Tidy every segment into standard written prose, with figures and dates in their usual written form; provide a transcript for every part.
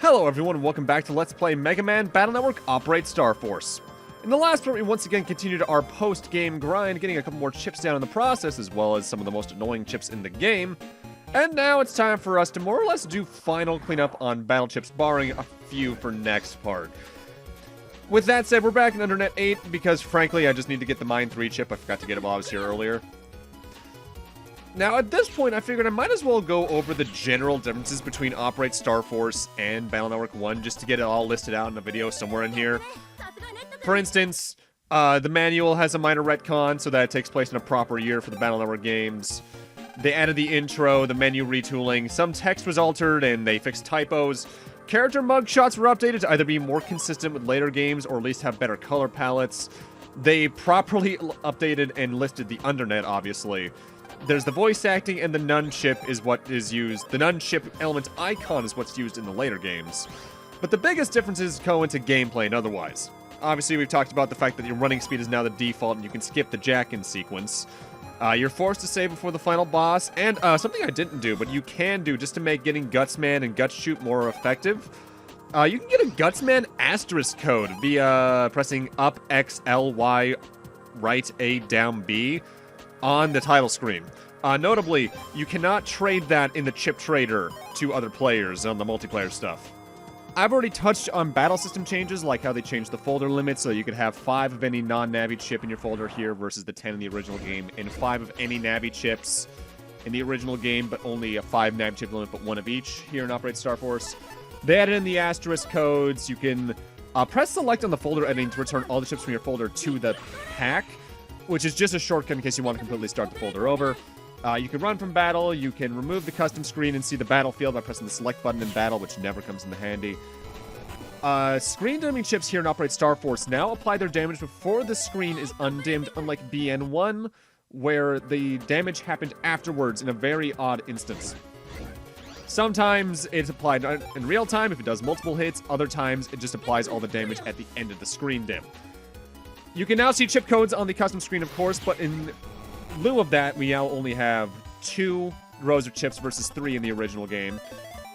Hello everyone and welcome back to Let's Play Megaman Battle Network Operate Star Force. In the last part we once again continued our post-game grind, getting a couple more chips down in the process as well as some of the most annoying chips in the game. And now it's time for us to more or less do final cleanup on battle chips, barring a few for next part. With that said, we're back in Undernet 8 because frankly I just need to get the Mine 3 chip. I forgot to get it while I was here earlier. Now, at this point, I figured I might as well go over the general differences between Operate Star Force and Battle Network 1, just to get it all listed out in a video somewhere in here. For instance, the manual has a minor retcon, so that it takes place in a proper year for the Battle Network games. They added the intro, the menu retooling, some text was altered, and they fixed typos. Character mugshots were updated to either be more consistent with later games, or at least have better color palettes. They properly updated and listed the Undernet, obviously. There's the voice acting, and the nun chip is what is used. The nun chip element icon is what's used in the later games. But the biggest differences go into gameplay and otherwise. Obviously, we've talked about the fact that your running speed is now the default, and you can skip the jack-in sequence. You're forced to save before the final boss, and something I didn't do, but you can do just to make getting Gutsman and Guts Shoot more effective. You can get a Gutsman asterisk code via pressing up X, L, Y, right A, down B. On the title screen. Notably, you cannot trade that in the chip trader to other players on the multiplayer stuff. I've already touched on battle system changes, like how they changed the folder limit so you could have 5 of any non-Navi chip in your folder here versus the 10 in the original game, and 5 of any Navi chips in the original game, but only a 5 Navi chip limit, but 1 of each here in Operate Star Force. They added in the asterisk codes. You can press select on the folder editing to return all the chips from your folder to the pack, which is just a shortcut in case you want to completely start the folder over. You can run from battle, you can remove the custom screen and see the battlefield by pressing the select button in battle, which never comes in handy. Screen dimming chips here in Operate Star Force now apply their damage before the screen is undimmed, unlike BN1, where the damage happened afterwards in a very odd instance. Sometimes it's applied in real time if it does multiple hits, other times it just applies all the damage at the end of the screen dim. You can now see chip codes on the custom screen, of course, but in lieu of that, we now only have 2 rows of chips versus 3 in the original game.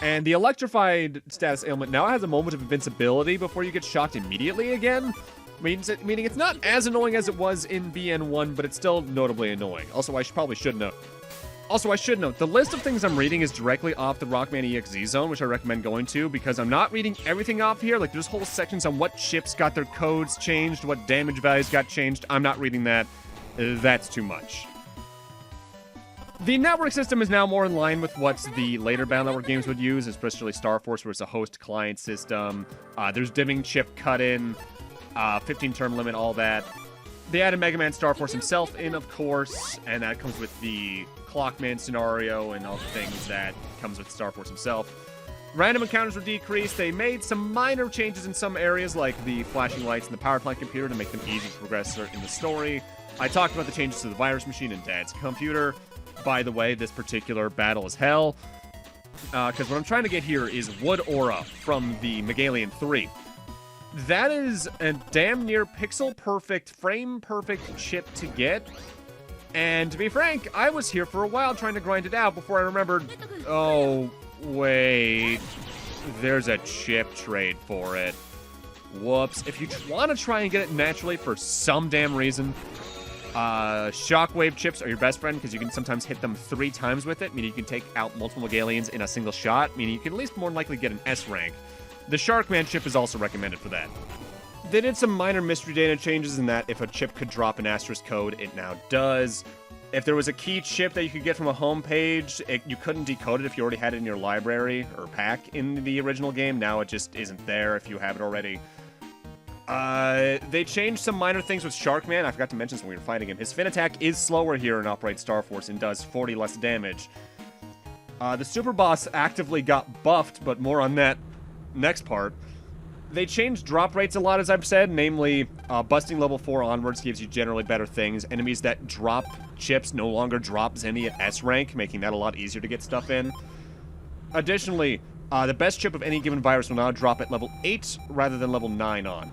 And the electrified status ailment now has a moment of invincibility before you get shocked immediately again. Meaning it's not as annoying as it was in BN1, but it's still notably annoying. Also, I should note, the list of things I'm reading is directly off the Rockman.Exe zone, which I recommend going to, because I'm not reading everything off here. Like, there's whole sections on what chips got their codes changed, what damage values got changed. I'm not reading that. That's too much. The network system is now more in line with what the later Battle Network games would use, especially Star Force, where it's a host-client system. There's dimming chip cut-in, 15-term limit, all that. They added Megaman Star Force himself in, of course, and that comes with the Clockman scenario and all the things that comes with Star Force himself. Random encounters were decreased. They made some minor changes in some areas, like the flashing lights in the power plant computer to make them easy to progress in the story. I talked about the changes to the virus machine and Dad's computer. By the way, this particular battle is hell, because what I'm trying to get here is WoodAura from the Megaman 3. That is a damn near pixel-perfect, frame-perfect chip to get. And to be frank, I was here for a while trying to grind it out before I remembered, oh, wait, there's a chip trade for it. Whoops. If you want to try and get it naturally for some damn reason, shockwave chips are your best friend because you can sometimes hit them 3 times with it, meaning you can take out multiple Megalians in a single shot, meaning you can at least more than likely get an S rank. The Sharkman chip is also recommended for that. They did some minor mystery data changes in that if a chip could drop an asterisk code, it now does. If there was a key chip that you could get from a home page, you couldn't decode it if you already had it in your library or pack in the original game. Now it just isn't there if you have it already. They changed some minor things with Sharkman. I forgot to mention this when we were fighting him. His fin attack is slower here in Operate Star Force and does 40 less damage. The super boss actively got buffed, but more on that next part. They changed drop rates a lot, as I've said, namely, busting level 4 onwards gives you generally better things. Enemies that drop chips no longer drop Zenny at S rank, making that a lot easier to get stuff in. Additionally, the best chip of any given virus will now drop at level 8 rather than level 9 on.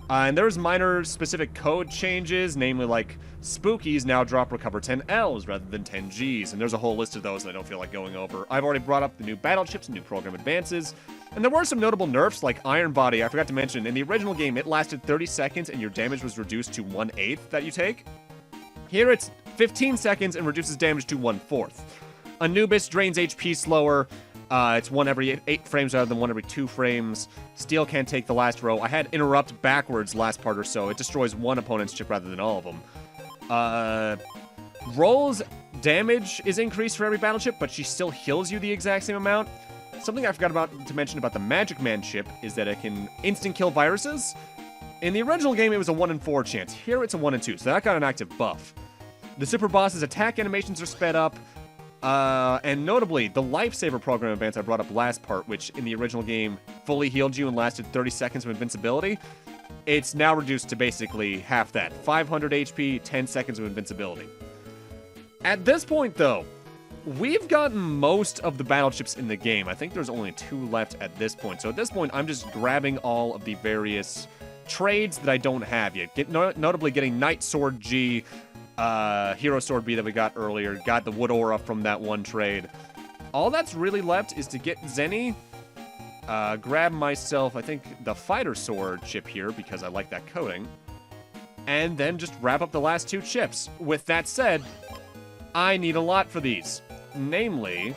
And there's minor specific code changes, namely like Spookies now drop recover 10 Ls rather than 10 Gs, and there's a whole list of those that I don't feel like going over. I've already brought up the new battle chips and new program advances. And there were some notable nerfs, like Iron Body. I forgot to mention, in the original game, it lasted 30 seconds and your damage was reduced to 1/8 that you take. Here it's 15 seconds and reduces damage to 1/4. Anubis drains HP slower. It's 1 every 8 frames rather than 1 every 2 frames. Steel can't take the last row. I had Interrupt backwards last part or so. It destroys one opponent's chip rather than all of them. Roll's damage is increased for every battle chip, but she still heals you the exact same amount. Something I forgot to mention about the Magic Man chip is that it can instant kill viruses. In the original game, it was a 1 in 4 chance. Here, it's a 1 in 2, so that got an active buff. The Super Boss's attack animations are sped up. And notably, the Lifesaver program events I brought up last part, which in the original game fully healed you and lasted 30 seconds of invincibility, it's now reduced to basically half that. 500 HP, 10 seconds of invincibility. At this point, though, we've gotten most of the battle chips in the game. I think there's only 2 left at this point. So at this point, I'm just grabbing all of the various trades that I don't have yet. Notably getting Knight Sword G, Hero Sword B that we got earlier, got the WoodAura from that one trade. All that's really left is to get Zenny, grab myself, I think, the Fighter Sword chip here, because I like that coating, and then just wrap up the last 2 chips. With that said, I need a lot for these. Namely,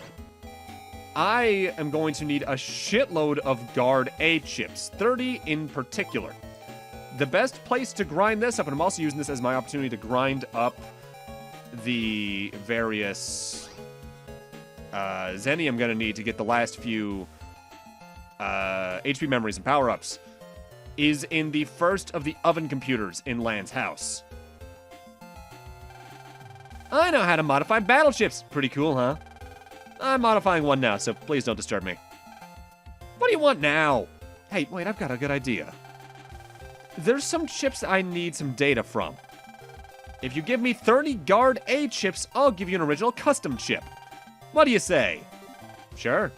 I am going to need a shitload of Guard A chips, 30 in particular. The best place to grind this up, and I'm also using this as my opportunity to grind up the various Zenny I'm going to need to get the last few HP memories and power-ups, is in the first of the oven computers in Lan's house. I know how to modify battle chips. Pretty cool, huh? I'm modifying one now, so please don't disturb me. What do you want now? Hey, wait, I've got a good idea. There's some chips I need some data from. If you give me 30 Guard A chips, I'll give you an original custom chip. What do you say? Sure.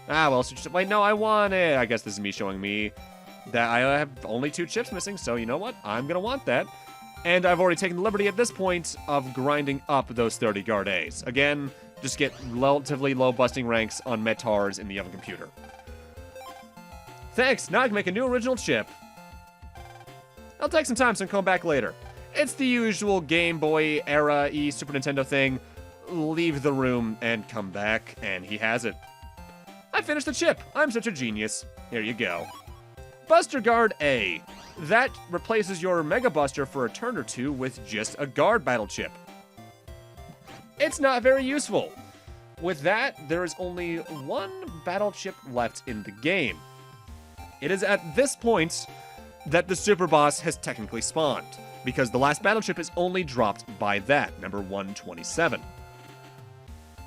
Well, so wait, no, I want it. I guess this is me showing me that I have only 2 chips missing, so you know what? I'm gonna want that. And I've already taken the liberty at this point of grinding up those 30 Guard A's. Again, just get relatively low busting ranks on Metars in the oven computer. Thanks, now I can make a new original chip. I'll take some time, so I can come back later. It's the usual Game Boy era Super Nintendo thing. Leave the room and come back, and he has it. I finished the chip. I'm such a genius. Here you go. Buster Guard A. That replaces your Mega Buster for a turn or 2 with just a Guard battle chip. It's not very useful. With that, there is only 1 battle chip left in the game. It is at this point that the Super Boss has technically spawned, because the last battle chip is only dropped by that, number 127.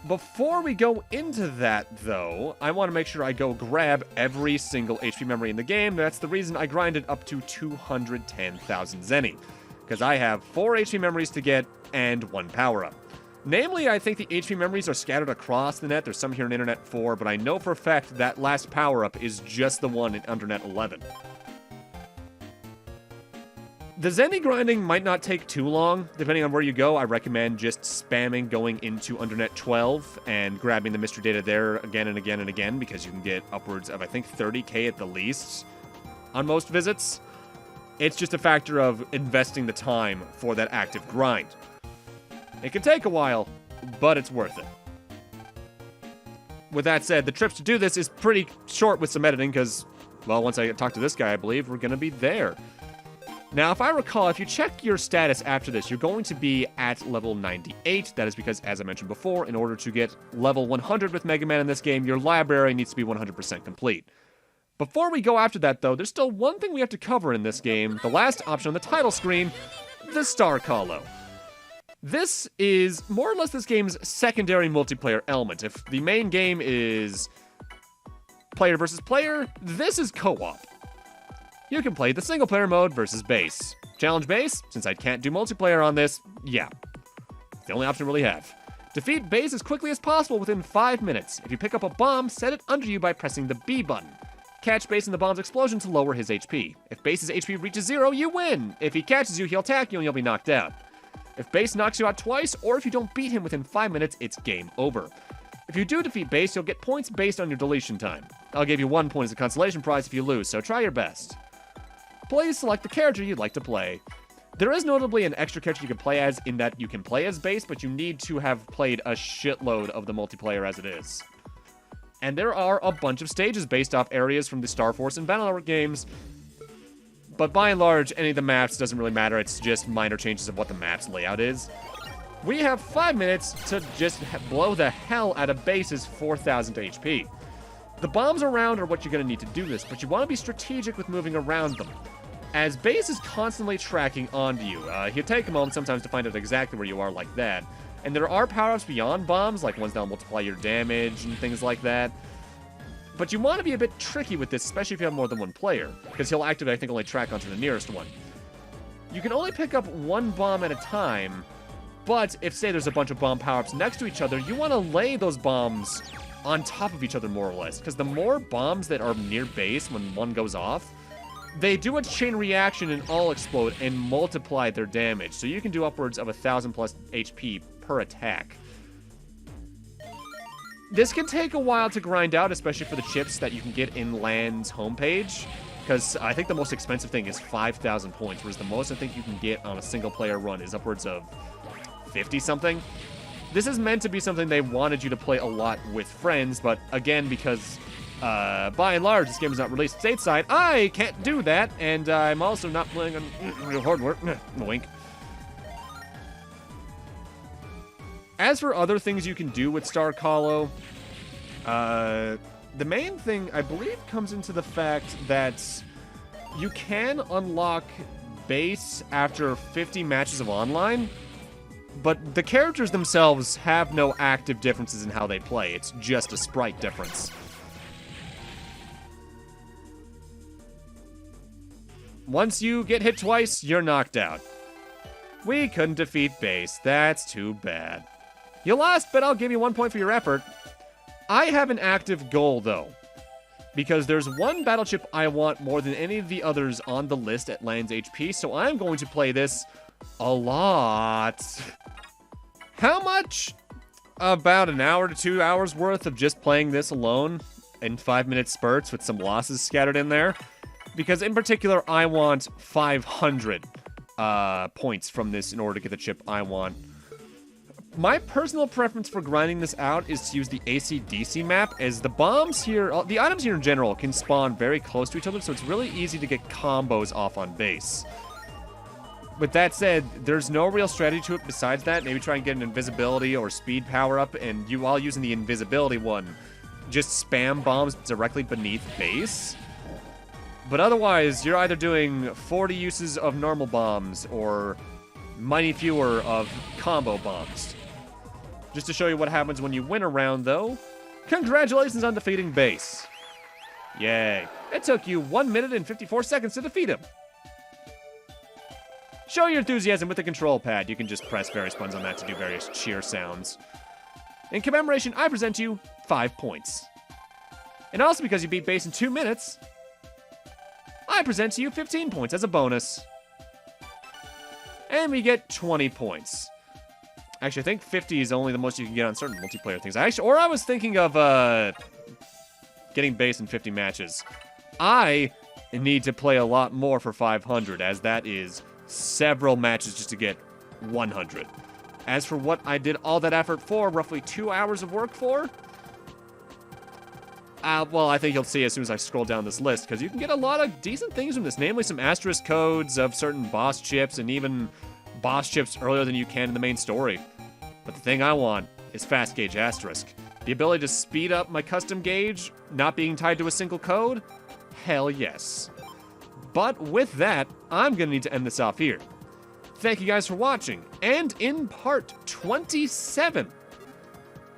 Before we go into that, though, I want to make sure I go grab every single HP memory in the game. That's the reason I grinded up to 210,000 Zenny, because I have 4 HP memories to get and 1 power-up. Namely, I think the HP memories are scattered across the net. There's some here in Internet 4, but I know for a fact that last power-up is just the one in Undernet 11. The Zenny grinding might not take too long. Depending on where you go, I recommend just spamming going into Undernet 12 and grabbing the mystery data there again and again and again, because you can get upwards of, I think, 30k at the least on most visits. It's just a factor of investing the time for that active grind. It can take a while, but it's worth it. With that said, the trips to do this is pretty short with some editing, because, well, once I talk to this guy, I believe we're going to be there. Now, if I recall, if you check your status after this, you're going to be at level 98. That is because, as I mentioned before, in order to get level 100 with Mega Man in this game, your library needs to be 100% complete. Before we go after that, though, there's still one thing we have to cover in this game, the last option on the title screen, the Star Colo. This is more or less this game's secondary multiplayer element. If the main game is player versus player, this is co-op. You can play the single-player mode versus base. Challenge base, since I can't do multiplayer on this, yeah. It's the only option I really have. Defeat base as quickly as possible within 5 minutes. If you pick up a bomb, set it under you by pressing the B button. Catch base in the bomb's explosion to lower his HP. If base's HP reaches 0, you win. If he catches you, he'll attack you and you'll be knocked out. If base knocks you out twice, or if you don't beat him within 5 minutes, it's game over. If you do defeat base, you'll get points based on your deletion time. I'll give you 1 point as a consolation prize if you lose, so try your best. Please select the character you'd like to play. There is notably an extra character you can play as in that you can play as base, but you need to have played a shitload of the multiplayer as it is. And there are a bunch of stages based off areas from the Star Force and Battle Network games, but by and large, any of the maps doesn't really matter. It's just minor changes of what the map's layout is. We have 5 minutes to just blow the hell out of bases 4,000 HP. The bombs around are what you're going to need to do this, but you want to be strategic with moving around them, as base is constantly tracking onto you. He'll take a moment sometimes to find out exactly where you are like that. And there are power-ups beyond bombs, like ones that'll multiply your damage and things like that. But you want to be a bit tricky with this, especially if you have more than one player, because he'll activate, I think, only track onto the nearest one. You can only pick up one bomb at a time, but if, say, there's a bunch of bomb power-ups next to each other, you want to lay those bombs on top of each other, more or less, because the more bombs that are near base when one goes off, they do a chain reaction and all explode and multiply their damage, so you can do upwards of 1,000 plus HP per attack. This can take a while to grind out, especially for the chips that you can get in LAN's homepage, because I think the most expensive thing is 5,000 points, whereas the most I think you can get on a single-player run is upwards of 50-something. This is meant to be something they wanted you to play a lot with friends, but again, because by and large, this game is not released stateside, I can't do that, and I'm also not playing on real hardware. Wink. As for other things you can do with Star Colo, the main thing, I believe, comes into the fact that you can unlock base after 50 matches of online, but the characters themselves have no active differences in how they play. It's just a sprite difference. Once you get hit twice, you're knocked out. We couldn't defeat base. That's too bad. You lost, but I'll give you 1 point for your effort. I have an active goal, though, because there's one battle chip I want more than any of the others on the list at LAN's HP, so I'm going to play this a lot. How much? About an hour to 2 hours worth of just playing this alone in 5-minute spurts with some losses scattered in there. Because in particular, I want 500 points from this in order to get the chip I want. My personal preference for grinding this out is to use the AC/DC map, as the bombs here, the items here in general, can spawn very close to each other, so it's really easy to get combos off on base. With that said, there's no real strategy to it besides that. Maybe try and get an invisibility or speed power-up, and you, while using the invisibility one, just spam bombs directly beneath base. But otherwise, you're either doing 40 uses of normal bombs or mighty fewer of combo bombs. Just to show you what happens when you win a round, though, congratulations on defeating base. Yay. It took you 1 minute and 54 seconds to defeat him. Show your enthusiasm with the control pad. You can just press various buttons on that to do various cheer sounds. In commemoration, I present you 5 points. And also because you beat base in 2 minutes, I present to you 15 points as a bonus. And we get 20 points. Actually, I think 50 is only the most you can get on certain multiplayer things. I was thinking of getting base in 50 matches. I need to play a lot more for 500, as that is several matches just to get 100. As for what I did all that effort for, roughly 2 hours of work for, well, I think you'll see as soon as I scroll down this list, because you can get a lot of decent things from this, namely some asterisk codes of certain boss chips, and even boss chips earlier than you can in the main story. But the thing I want is fast gauge asterisk. The ability to speed up my custom gauge, not being tied to a single code? Hell yes. But with that, I'm going to need to end this off here. Thank you guys for watching, and in part 27,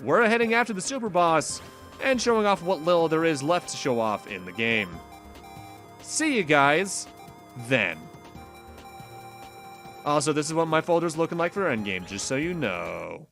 we're heading after the super boss and showing off what little there is left to show off in the game. See you guys then. Also, this is what my folder's looking like for Endgame, just so you know.